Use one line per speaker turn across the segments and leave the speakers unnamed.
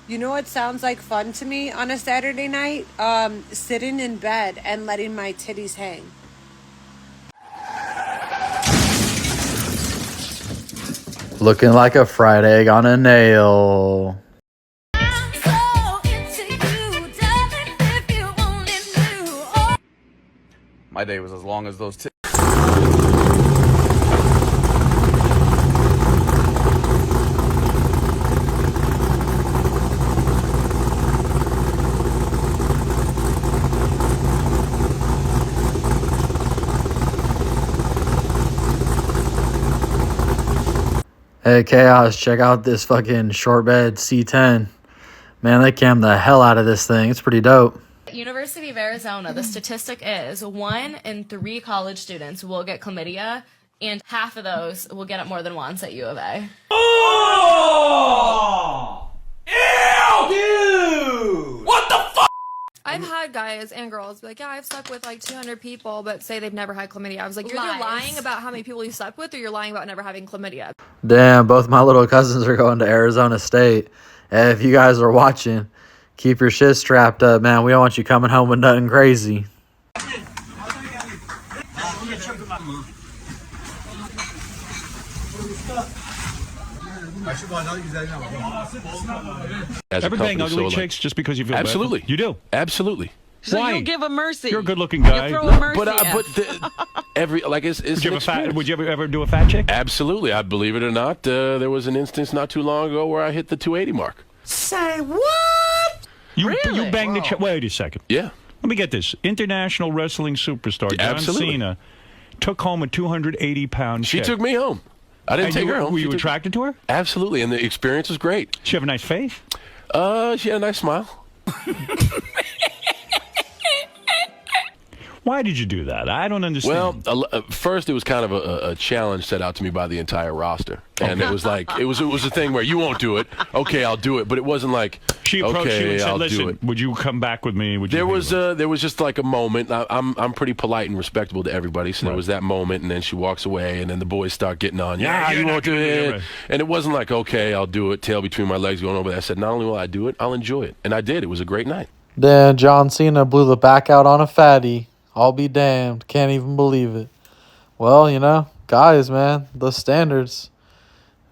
You know what sounds like fun to me on a Saturday night? Sitting in bed and letting my titties hang.
Looking like a fried egg on a nail.
My day was as long as those
Hey, Chaos, check out this fucking short bed C10. Man, they cammed the hell out of this thing. It's pretty dope.
University of Arizona, the statistic is 1 in 3 college students will get chlamydia, and half of those will get it more than once at U of A.
Oh! Ew! Dude! What the fuck?
I've had guys and girls be like, yeah, I've slept with like 200 people, but say they've never had chlamydia. I was like, you're either lying about how many people you slept with, or you're lying about never having chlamydia.
Damn, both my little cousins are going to Arizona State. Hey, if you guys are watching, keep your shit strapped up, man. We don't want you coming home with nothing crazy.
Ever bang ugly chicks just because you feel
absolutely
bad? You do?
Absolutely.
So
Why?
you'll give a mercy.
You're a good-looking guy.
You'll throw a mercy.
Would
you ever do a fat chick?
Absolutely. I believe it or not, there was an instance not too long ago where I hit the 280 mark.
Say what?
You banged the chick. Wait a second.
Yeah.
Let me get this. International wrestling superstar John Cena took home a 280-pound
She
chick.
took me home. I didn't take her home.
Were you attracted to her?
Absolutely, and the experience was great.
She have a nice face?
She had a nice smile.
Why did you do that? I don't understand.
Well, first it was kind of a challenge set out to me by the entire roster, and it was like it was a thing where you won't do it. Okay, I'll do it, but it wasn't like
she approached you and said,
I'll
"Listen,
do it.
Would you come back with me?"
There was just like a moment. I'm pretty polite and respectable to everybody, so there was that moment, and then she walks away, and then the boys start getting on. Yeah, you won't do it, and it wasn't like okay, I'll do it. Tail between my legs, going over there. I said, not only will I do it, I'll enjoy it, and I did. It was a great night.
Then John Cena blew the back out on a fatty. I'll be damned. Can't even believe it. Well, you know, guys, man, the standards.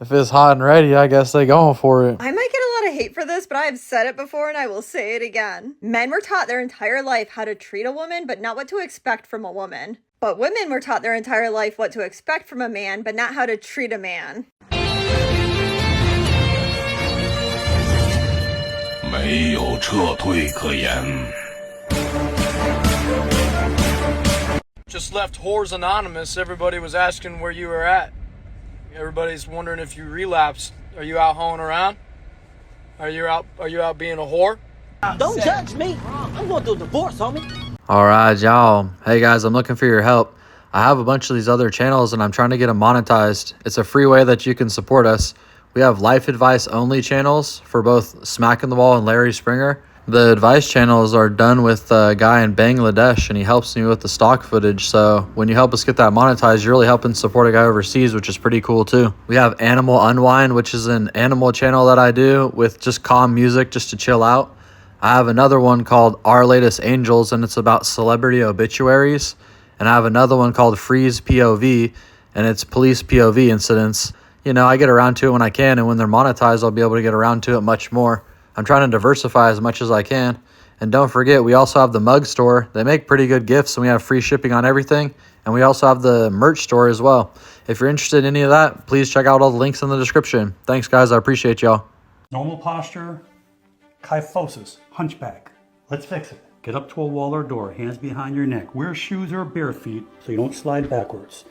If it's hot and ready, I guess they going for it.
I might get a lot of hate for this, but I have said it before and I will say it again. Men were taught their entire life how to treat a woman, but not what to expect from a woman. But women were taught their entire life what to expect from a man, but not how to treat a man.
没有撤退可言。
Just left Whores Anonymous. Everybody was asking where you were at. Everybody's wondering if you relapsed. Are you out hoeing around? Are you out being a whore?
Don't judge me. I'm going through a divorce, homie.
All right, y'all. Hey, guys, I'm looking for your help. I have a bunch of these other channels, and I'm trying to get them monetized. It's a free way that you can support us. We have life advice only channels for both Smackn The Wall and Larry Springer. The advice channels are done with a guy in Bangladesh, and he helps me with the stock footage. So when you help us get that monetized, you're really helping support a guy overseas, which is pretty cool too. We have Animal Unwind, which is an animal channel that I do with just calm music just to chill out. I have another one called Our Latest Angels, and it's about celebrity obituaries. And I have another one called FreezePOV, and it's police POV incidents. You know, I get around to it when I can, and when they're monetized, I'll be able to get around to it much more. I'm trying to diversify as much as I can. And don't forget, we also have the mug store. They make pretty good gifts, and we have free shipping on everything. And we also have the merch store as well. If you're interested in any of that, please check out all the links in the description. Thanks, guys. I appreciate y'all.
Normal posture, kyphosis, hunchback. Let's fix it. Get up to a wall or door, hands behind your neck. Wear shoes or bare feet so you don't slide backwards.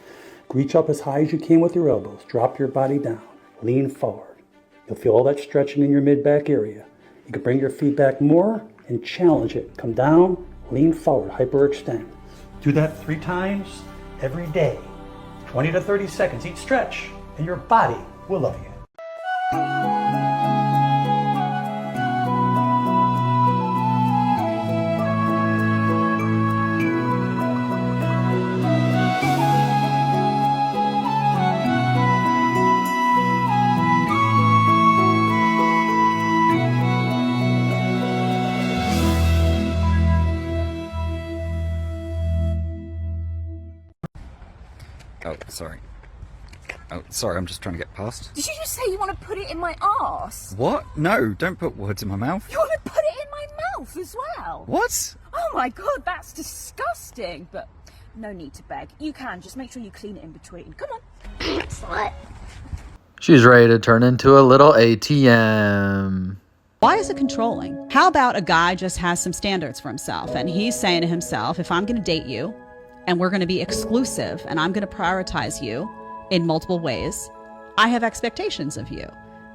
Reach up as high as you can with your elbows. Drop your body down. Lean forward. You'll feel all that stretching in your mid-back area. You can bring your feet back more and challenge it. Come down, lean forward, hyperextend. Do that 3 times every day. 20 to 30 seconds each stretch, and your body will love you.
sorry. Oh, sorry, I'm just trying to get past.
Did you just say you want to put it in my arse?
What? No, don't put words in my mouth.
You want to put it in my mouth as well?
What?
Oh my god, that's disgusting. But no need to beg. You can, just make sure you clean it in between. Come on. Slut.
She's ready to turn into a little ATM.
Why is it controlling? How about a guy just has some standards for himself and he's saying to himself, if I'm going to date you and we're going to be exclusive and I'm going to prioritize you in multiple ways, I have expectations of you,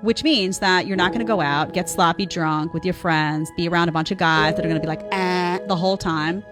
which means that you're not going to go out, get sloppy drunk with your friends, be around a bunch of guys that are going to be like, the whole time,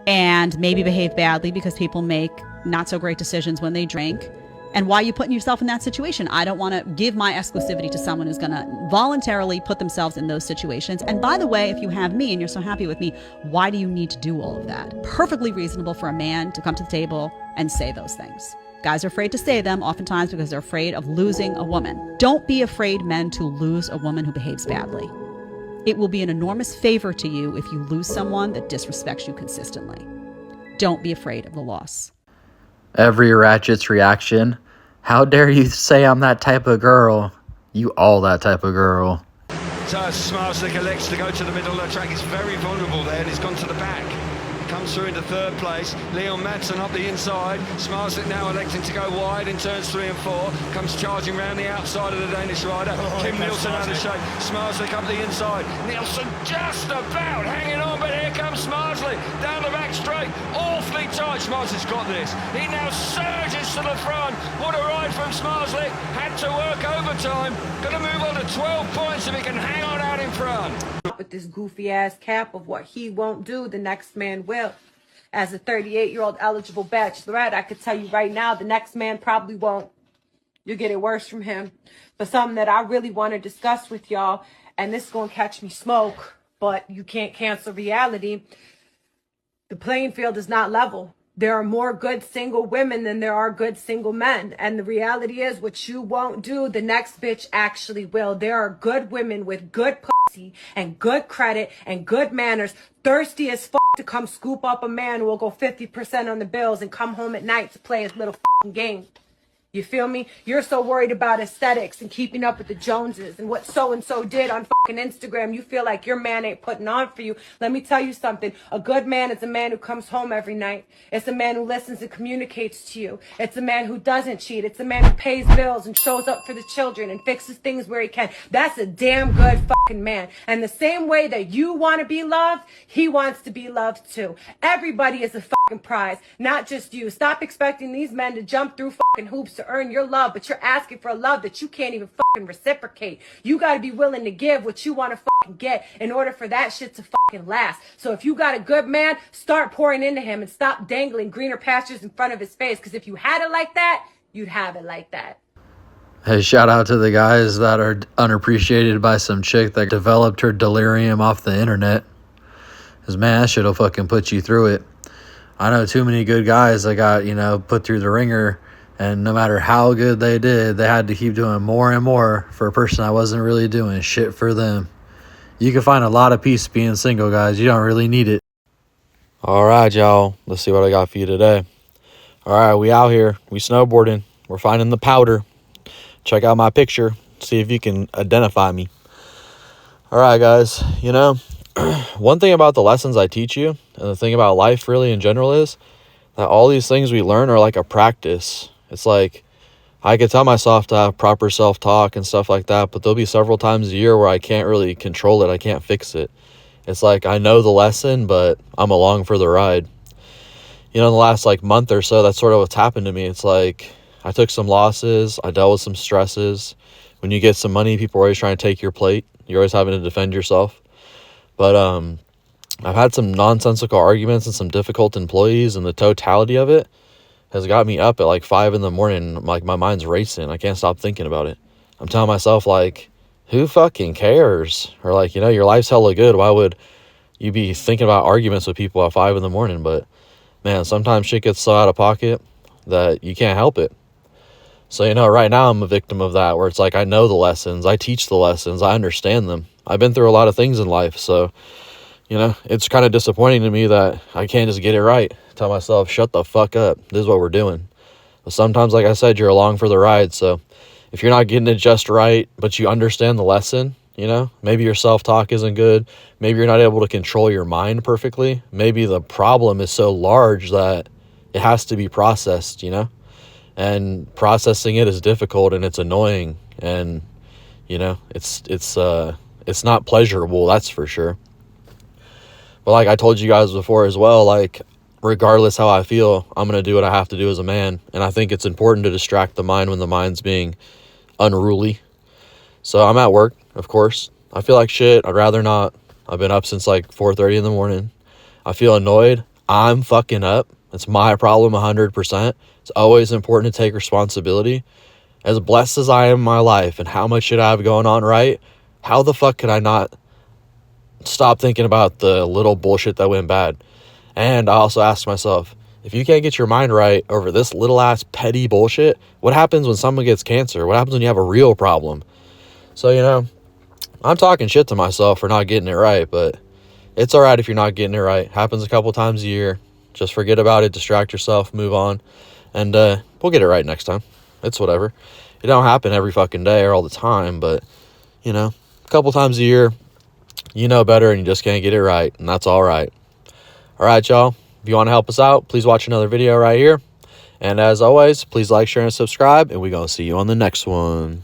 and maybe behave badly because people make not so great decisions when they drink. And why are you putting yourself in that situation? I don't want to give my exclusivity to someone who's going to voluntarily put themselves in those situations. And by the way, if you have me and you're so happy with me, why do you need to do all of that? Perfectly reasonable for a man to come to the table and say those things. Guys are afraid to say them, oftentimes because they're afraid of losing a woman. Don't be afraid, men, to lose a woman who behaves badly. It will be an enormous favor to you if you lose someone that disrespects you consistently. Don't be afraid of the loss.
Every ratchet's reaction. How dare you say I'm that type of girl? You all that type of girl.
So Smackn elects to go to the middle of the track. He's very vulnerable there, and he's gone to the back. Comes through into third place. Leon Madsen up the inside. Smackn now electing to go wide in turns 3 and 4. Comes charging round the outside of the Danish rider. Kim Nielsen out of shape. Smackn up the inside. Nielsen just about hanging on, but here comes Smackn down the back straight. Awfully tight. Smackn's got this. He now surges to the front. What a ride from Smackn. Had to work overtime. Going to move on to 12 points if he can hang on out in front.
With this goofy ass cap of what he won't do, the next man will. As a 38-year-old eligible bachelorette, I could tell you right now, the next man probably won't. You'll get it worse from him. But something that I really want to discuss with y'all, and this is going to catch me smoke, but you can't cancel reality. The playing field is not level. There are more good single women than there are good single men. And the reality is, what you won't do, the next bitch actually will. There are good women with good pussy and good credit and good manners, thirsty as fuck to come scoop up a man who will go 50% on the bills and come home at night to play his little fucking game. You feel me? You're so worried about aesthetics and keeping up with the Joneses and what so-and-so did on fucking Instagram. You feel like your man ain't putting on for you. Let me tell you something. A good man is a man who comes home every night. It's a man who listens and communicates to you. It's a man who doesn't cheat. It's a man who pays bills and shows up for the children and fixes things where he can. That's a damn good fucking man. And the same way that you want to be loved, he wants to be loved too. Everybody is a fucking prize, not just you. Stop expecting these men to jump through fucking hoops to earn your love, but you're asking for a love that you can't even fucking reciprocate. You got to be willing to give what you want to fucking get in order for that shit to fucking last. So if you got a good man, start pouring into him and stop dangling greener pastures in front of his face, because if you had it like that, you'd have it like that.
Hey, shout out to the guys that are unappreciated by some chick that developed her delirium off the internet. Because, man, that shit'll fucking put you through it. I know too many good guys that got, put through the ringer, and no matter how good they did, they had to keep doing more and more for a person that wasn't really doing shit for them. You can find a lot of peace being single, guys. You don't really need it. All right, y'all. Let's see what I got for you today. All right, we out here. We snowboarding. We're finding the powder. Check out my picture. See if you can identify me. All right, guys. One thing about the lessons I teach you, and the thing about life really in general, is that all these things we learn are like a practice. It's like I could tell myself to have proper self-talk and stuff like that, but there'll be several times a year where I can't really control it. I can't fix it. It's like I know the lesson, but I'm along for the ride. The last month or so, that's sort of what's happened to me. It's like I took some losses. I dealt with some stresses. When you get some money, people are always trying to take your plate. You're always having to defend yourself. But I've had some nonsensical arguments and some difficult employees, and the totality of it has got me up at 5 in the morning. My mind's racing. I can't stop thinking about it. I'm telling myself, who fucking cares? Or your life's hella good. Why would you be thinking about arguments with people at 5 in the morning? But man, sometimes shit gets so out of pocket that you can't help it. So, right now I'm a victim of that, where it's I know the lessons, I teach the lessons, I understand them. I've been through a lot of things in life, so, it's kind of disappointing to me that I can't just get it right. Tell myself, shut the fuck up. This is what we're doing. But sometimes, like I said, you're along for the ride. So if you're not getting it just right, but you understand the lesson, you know, maybe your self-talk isn't good. Maybe you're not able to control your mind perfectly. Maybe the problem is so large that it has to be processed, you know, and processing it is difficult and it's annoying. And, you know, it's not pleasurable. That's for sure. But like I told you guys before as well, like, regardless how I feel, I'm going to do what I have to do as a man. And I think it's important to distract the mind when the mind's being unruly. So I'm at work, of course. I feel like shit. I'd rather not. I've been up since like 4:30 in the morning. I feel annoyed. I'm fucking up. It's my problem 100%. It's always important to take responsibility. As blessed as I am in my life and how much shit I have going on right, how the fuck could I not stop thinking about the little bullshit that went bad? And I also asked myself, if you can't get your mind right over this little ass petty bullshit, what happens when someone gets cancer? What happens when you have a real problem? So, you know, I'm talking shit to myself for not getting it right, but it's all right if you're not getting it right. Happens a couple times a year. Just forget about it, distract yourself, move on, and we'll get it right next time. It's whatever. It don't happen every fucking day or all the time, but, you know, a couple times a year, you know better and you just can't get it right, and that's all right. All right, y'all. If you want to help us out, please watch another video right here. And as always, please like, share, and subscribe, and we're going to see you on the next one.